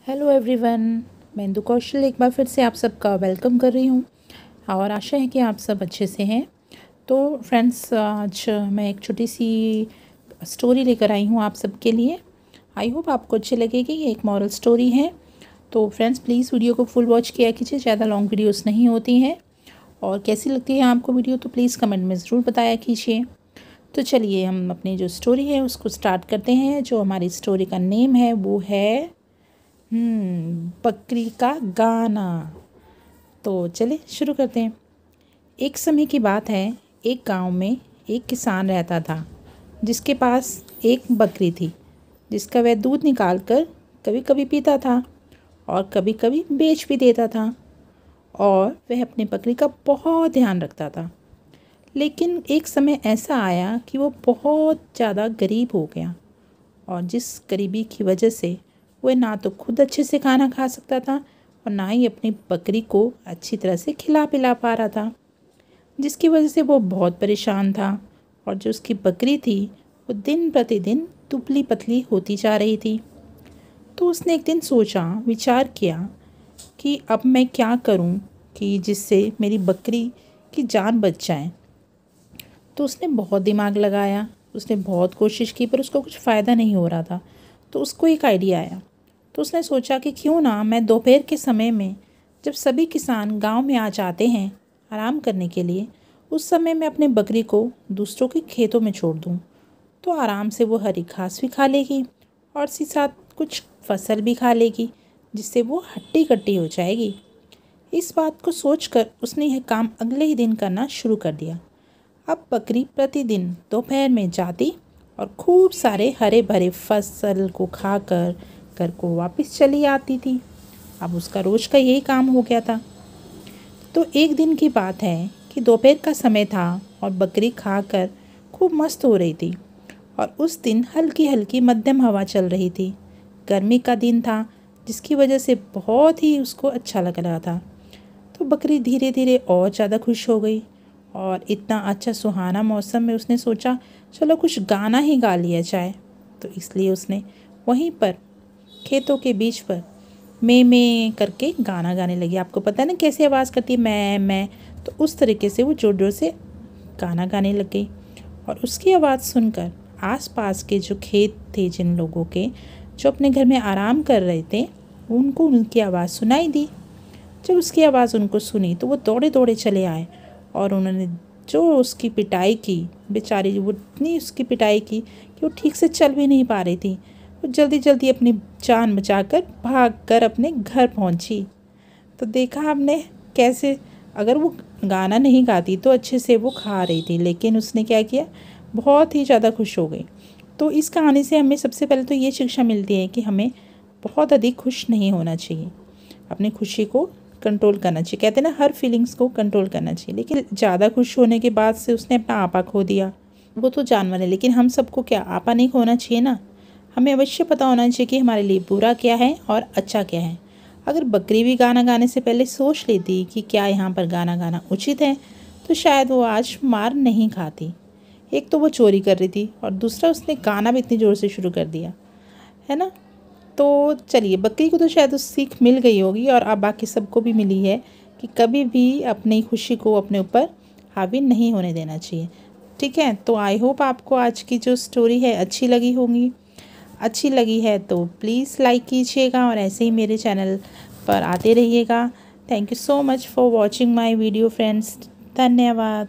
Hello everyone, मैं इंदु कौशल एक बार फिर से आप सबका वेलकम कर रही हूँ और आशा है कि आप सब अच्छे से हैं। तो फ्रेंड्स, आज मैं एक छोटी सी स्टोरी लेकर आई हूँ आप सबके लिए। आई होप आपको अच्छी लगेगी। ये एक मॉरल स्टोरी है। तो फ्रेंड्स, प्लीज़ वीडियो को फुल वॉच किया कीजिए, ज़्यादा लॉन्ग वीडियोस नहीं होती हैं। और कैसी लगती है आपको वीडियो तो प्लीज़ कमेंट में ज़रूर बताया कीजिए। तो चलिए हम अपनी जो स्टोरी है उसको स्टार्ट करते हैं। जो हमारी स्टोरी का नेम है वो है बकरी का गाना। तो चलिए शुरू करते हैं। एक समय की बात है, एक गांव में एक किसान रहता था जिसके पास एक बकरी थी जिसका वह दूध निकाल कर कभी कभी पीता था और कभी कभी बेच भी देता था। और वह अपनी बकरी का बहुत ध्यान रखता था। लेकिन एक समय ऐसा आया कि वो बहुत ज़्यादा गरीब हो गया और जिस गरीबी की वजह से वह ना तो खुद अच्छे से खाना खा सकता था और ना ही अपनी बकरी को अच्छी तरह से खिला पिला पा रहा था, जिसकी वजह से वो बहुत परेशान था। और जो उसकी बकरी थी वो दिन प्रतिदिन दुबली पतली होती जा रही थी। तो उसने एक दिन सोचा, विचार किया कि अब मैं क्या करूं कि जिससे मेरी बकरी की जान बच जाए। तो उसने बहुत दिमाग लगाया, उसने बहुत कोशिश की, पर उसको कुछ फ़ायदा नहीं हो रहा था। तो उसको एक आइडिया आया। तो उसने सोचा कि क्यों ना मैं दोपहर के समय में, जब सभी किसान गांव में आ जाते हैं आराम करने के लिए, उस समय मैं अपने बकरी को दूसरों के खेतों में छोड़ दूं। तो आराम से वो हरी घास भी खा लेगी और इसी साथ कुछ फसल भी खा लेगी, जिससे वो हट्टी कट्टी हो जाएगी। इस बात को सोचकर उसने यह काम अगले ही दिन करना शुरू कर दिया। अब बकरी प्रतिदिन दोपहर में जाती और खूब सारे हरे भरे फसल को खाकर घर को वापस चली आती थी। अब उसका रोज का यही काम हो गया था। तो एक दिन की बात है कि दोपहर का समय था और बकरी खाकर खूब मस्त हो रही थी। और उस दिन हल्की हल्की मध्यम हवा चल रही थी। गर्मी का दिन था, जिसकी वजह से बहुत ही उसको अच्छा लग रहा था। तो बकरी धीरे धीरे और ज़्यादा खुश हो गई और इतना अच्छा सुहाना मौसम में उसने सोचा, चलो कुछ गाना ही गा लिया जाए। तो इसलिए उसने वहीं पर खेतों के बीच पर मैं करके गाना गाने लगी। आपको पता है ना कैसे आवाज़ करती है, मैं। तो उस तरीके से वो जोर जोर से गाना गाने लग गई। और उसकी आवाज़ सुनकर आसपास के जो खेत थे, जिन लोगों के जो अपने घर में आराम कर रहे थे, उनको उनकी आवाज़ सुनाई दी। जब उसकी आवाज़ उनको सुनी तो वो दौड़े दौड़े चले आए और उन्होंने जो उसकी पिटाई की, बेचारी वो इतनी उसकी पिटाई की कि वो ठीक से चल भी नहीं पा रही थी। वो जल्दी जल्दी अपनी जान बचाकर भागकर अपने घर पहुंची। तो देखा हमने कैसे, अगर वो गाना नहीं गाती तो अच्छे से वो खा रही थी, लेकिन उसने क्या किया, बहुत ही ज़्यादा खुश हो गई। तो इस कहानी से हमें सबसे पहले तो ये शिक्षा मिलती है कि हमें बहुत अधिक खुश नहीं होना चाहिए, अपनी खुशी को कंट्रोल करना चाहिए। कहते हैं ना, हर फीलिंग्स को कंट्रोल करना चाहिए। लेकिन ज़्यादा खुश होने के बाद से उसने अपना आपा खो दिया। वो तो जानवर है, लेकिन हम सबको क्या आपा नहीं खोना चाहिए ना। हमें अवश्य पता होना चाहिए कि हमारे लिए बुरा क्या है और अच्छा क्या है। अगर बकरी भी गाना गाने से पहले सोच लेती कि क्या यहाँ पर गाना गाना उचित है, तो शायद वो आज मार नहीं खाती। एक तो वो चोरी कर रही थी और दूसरा उसने गाना भी इतनी ज़ोर से शुरू कर दिया, है ना। तो चलिए, बकरी को तो शायद उस सीख मिल गई होगी और अब बाकी सबको भी मिली है कि कभी भी अपनी खुशी को अपने ऊपर हावी नहीं होने देना चाहिए। ठीक है, तो आई होप आपको आज की जो स्टोरी है अच्छी लगी होगी। अच्छी लगी है तो प्लीज़ लाइक कीजिएगा और ऐसे ही मेरे चैनल पर आते रहिएगा। Thank you so much for watching my video friends. धन्यवाद।